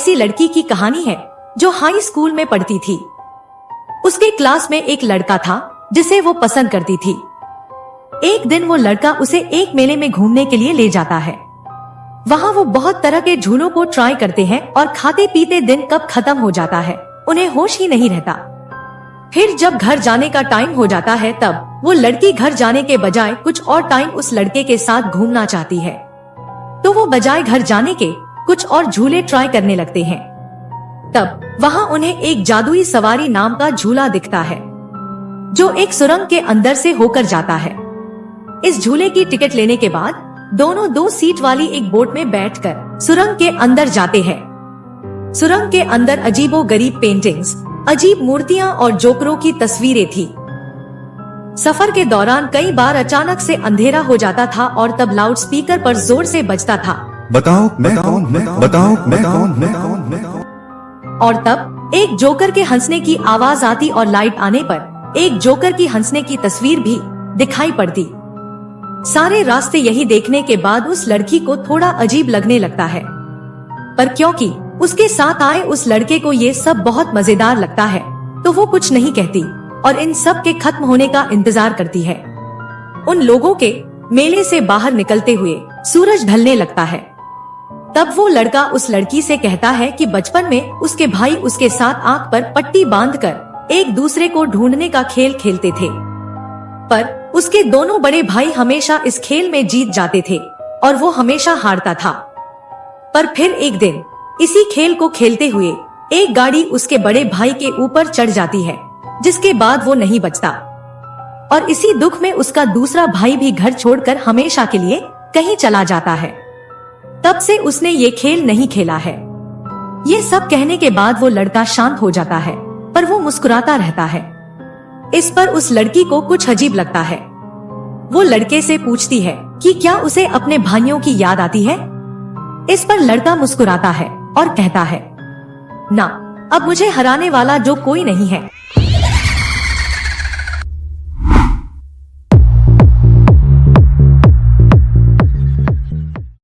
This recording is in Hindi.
ऐसी लड़की की कहानी है जो हाई स्कूल में पढ़ती थी। उसके क्लास में एक लड़का था जिसे वो पसंद करती थी। एक दिन वो लड़का उसे एक मेले में घूमने के लिए ले जाता है। वहाँ वो बहुत तरह के झूलों को ट्राई करते हैं और खाते पीते दिन कब खत्म हो जाता है उन्हें होश ही नहीं रहता। फिर जब घर जाने का टाइम हो जाता है तब वो लड़की घर जाने के बजाय कुछ और टाइम उस लड़के के साथ घूमना चाहती है, तो वो बजाय घर जाने के कुछ और झूले ट्राई करने लगते हैं। तब वहाँ उन्हें एक जादुई सवारी नाम का झूला दिखता है जो एक सुरंग के अंदर से होकर जाता है। इस झूले की टिकट लेने के बाद दोनों 2 सीट वाली एक बोट में बैठकर सुरंग के अंदर जाते हैं। सुरंग के अंदर अजीबोगरीब पेंटिंग्स, अजीब मूर्तियां और जोकरों की तस्वीरें थी। सफर के दौरान कई बार अचानक से अंधेरा हो जाता था और तब लाउड स्पीकर पर जोर से बजता था, बताओ मैं कौन, बताओ मैं कौन, मैं कौन, मैं कौन। और तब एक जोकर के हंसने की आवाज आती और लाइट आने पर एक जोकर की हंसने की तस्वीर भी दिखाई पड़ती। सारे रास्ते यही देखने के बाद उस लड़की को थोड़ा अजीब लगने लगता है, पर क्योंकि उसके साथ आए उस लड़के को ये सब बहुत मजेदार लगता है तो वो कुछ नहीं कहती और इन सब के खत्म होने का इंतजार करती है। उन लोगों के मेले से बाहर निकलते हुए सूरज ढलने लगता है। तब वो लड़का उस लड़की से कहता है कि बचपन में उसके भाई उसके साथ आंख पर पट्टी बांधकर एक दूसरे को ढूंढने का खेल खेलते थे, पर उसके दोनों बड़े भाई हमेशा इस खेल में जीत जाते थे और वो हमेशा हारता था। पर फिर एक दिन इसी खेल को खेलते हुए एक गाड़ी उसके बड़े भाई के ऊपर चढ़ जाती है, जिसके बाद वो नहीं बचता और इसी दुख में उसका दूसरा भाई भी घर छोड़कर हमेशा के लिए कहीं चला जाता है। तब से उसने ये खेल नहीं खेला है। ये सब कहने के बाद वो लड़का शांत हो जाता है, पर वो मुस्कुराता रहता है। इस पर उस लड़की को कुछ अजीब लगता है। वो लड़के से पूछती है कि क्या उसे अपने भाइयों की याद आती है। इस पर लड़का मुस्कुराता है और कहता है, ना, अब मुझे हराने वाला जो कोई नहीं है।